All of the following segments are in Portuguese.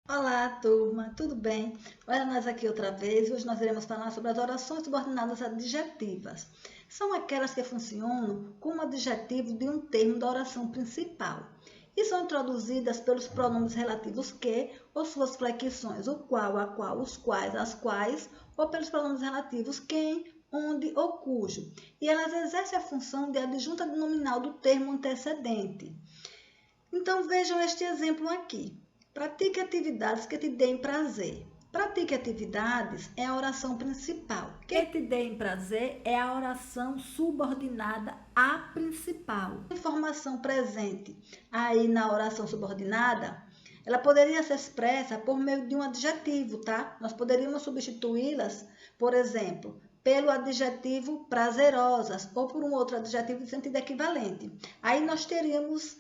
Olá, turma, tudo bem? Olha nós aqui outra vez. Hoje nós iremos falar sobre as orações subordinadas adjetivas. São aquelas que funcionam como adjetivo de um termo da oração principal e são introduzidas pelos pronomes relativos que ou suas flexões, o qual, a qual, os quais, as quais, ou pelos pronomes relativos quem, onde ou cujo. E elas exercem a função de adjunta nominal do termo antecedente. Então vejam este exemplo aqui. Pratique atividades que te deem prazer. Pratique atividades é a oração principal. Que te deem prazer é a oração subordinada à principal. A informação presente aí na oração subordinada, ela poderia ser expressa por meio de um adjetivo, tá? Nós poderíamos substituí-las, por exemplo, pelo adjetivo prazerosas ou por um outro adjetivo de sentido equivalente. Aí nós teríamos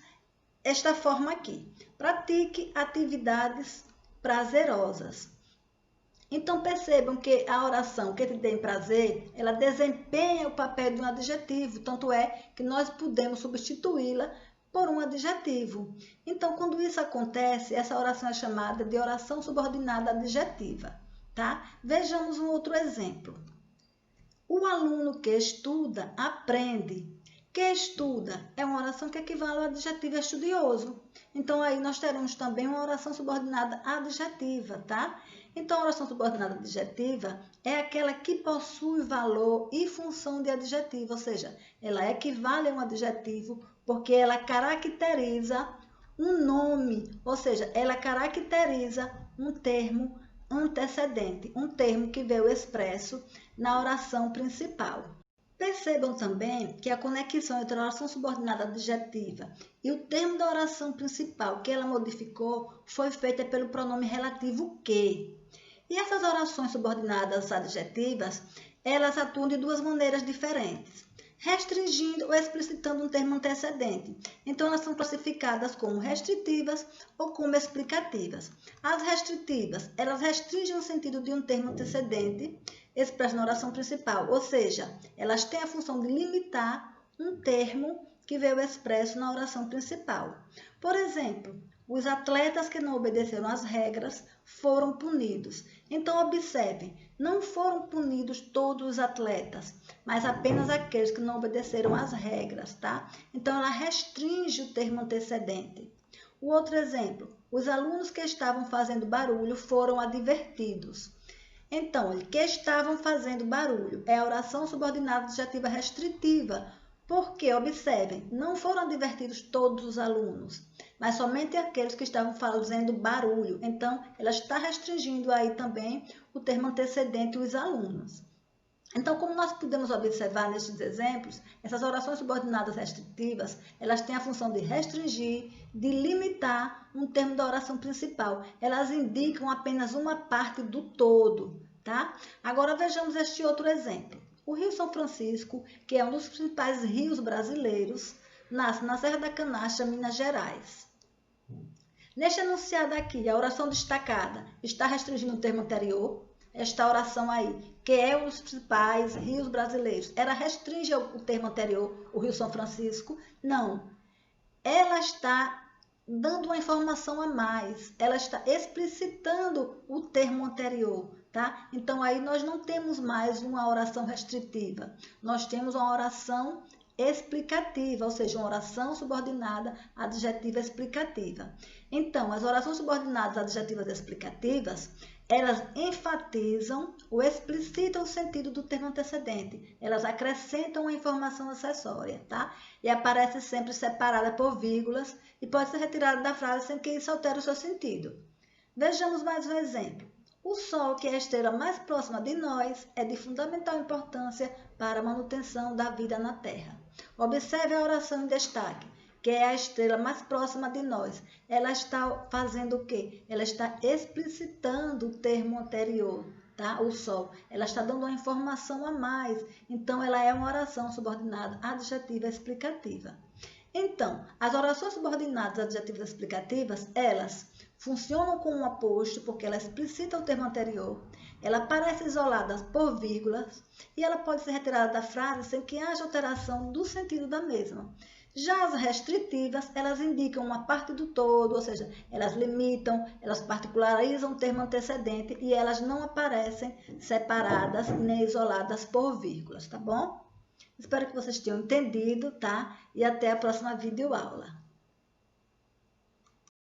esta forma aqui. Pratique atividades prazerosas. Então percebam que a oração que te tem prazer, ela desempenha o papel de um adjetivo, tanto é que nós podemos substituí-la por um adjetivo. Então, quando isso acontece, essa oração é chamada de oração subordinada adjetiva, tá? Vejamos um outro exemplo. O aluno que estuda aprende. Que estuda é uma oração que equivale ao adjetivo estudioso. Então, aí nós teremos também uma oração subordinada adjetiva, tá? Então, a oração subordinada adjetiva é aquela que possui valor e função de adjetivo, ou seja, ela equivale a um adjetivo porque ela caracteriza um nome, ou seja, ela caracteriza um termo antecedente, um termo que veio expresso na oração principal. Percebam também que a conexão entre a oração subordinada adjetiva e o termo da oração principal que ela modificou foi feita pelo pronome relativo que. E essas orações subordinadas adjetivas, elas atuam de duas maneiras diferentes, restringindo ou explicitando um termo antecedente. Então, elas são classificadas como restritivas ou como explicativas. As restritivas, elas restringem o sentido de um termo antecedente expresso na oração principal, ou seja, elas têm a função de limitar um termo que veio expresso na oração principal. Por exemplo, os atletas que não obedeceram às regras foram punidos. Então, observem, não foram punidos todos os atletas, mas apenas aqueles que não obedeceram às regras, tá? Então, ela restringe o termo antecedente. O outro exemplo, os alunos que estavam fazendo barulho foram advertidos. Então, que estavam fazendo barulho é a oração subordinada adjetiva restritiva, porque, observem, não foram advertidos todos os alunos, mas somente aqueles que estavam fazendo barulho. Então, ela está restringindo aí também o termo antecedente, os alunos. Então, como nós podemos observar nestes exemplos, essas orações subordinadas restritivas, elas têm a função de restringir, de limitar um termo da oração principal. Elas indicam apenas uma parte do todo, tá? Agora vejamos este outro exemplo. O Rio São Francisco, que é um dos principais rios brasileiros, nasce na Serra da Canastra, Minas Gerais. Neste enunciado aqui, a oração destacada está restringindo o termo anterior. Esta oração aí, que é um dos principais rios brasileiros, ela restringe o termo anterior, o Rio São Francisco? Não. Ela está dando uma informação a mais, ela está explicitando o termo anterior, tá? Então, aí nós não temos mais uma oração restritiva, nós temos uma oração explicativa, ou seja, uma oração subordinada adjetiva explicativa. Então, as orações subordinadas adjetivas explicativas, elas enfatizam ou explicitam o sentido do termo antecedente. Elas acrescentam uma informação acessória, tá? E aparece sempre separada por vírgulas e pode ser retirada da frase sem que isso altere o seu sentido. Vejamos mais um exemplo. O Sol, que é a estrela mais próxima de nós, é de fundamental importância para a manutenção da vida na Terra. Observe a oração em destaque, que é a estrela mais próxima de nós. Ela está fazendo o quê? Ela está explicitando o termo anterior, tá? O Sol. Ela está dando uma informação a mais. Então, ela é uma oração subordinada adjetiva explicativa. Então, as orações subordinadas adjetivas explicativas, elas funcionam como um aposto, porque ela explicita o termo anterior, ela aparece isolada por vírgulas e ela pode ser retirada da frase sem que haja alteração do sentido da mesma. Já as restritivas, elas indicam uma parte do todo, ou seja, elas limitam, elas particularizam o termo antecedente e elas não aparecem separadas nem isoladas por vírgulas, tá bom? Espero que vocês tenham entendido, tá? E até a próxima videoaula.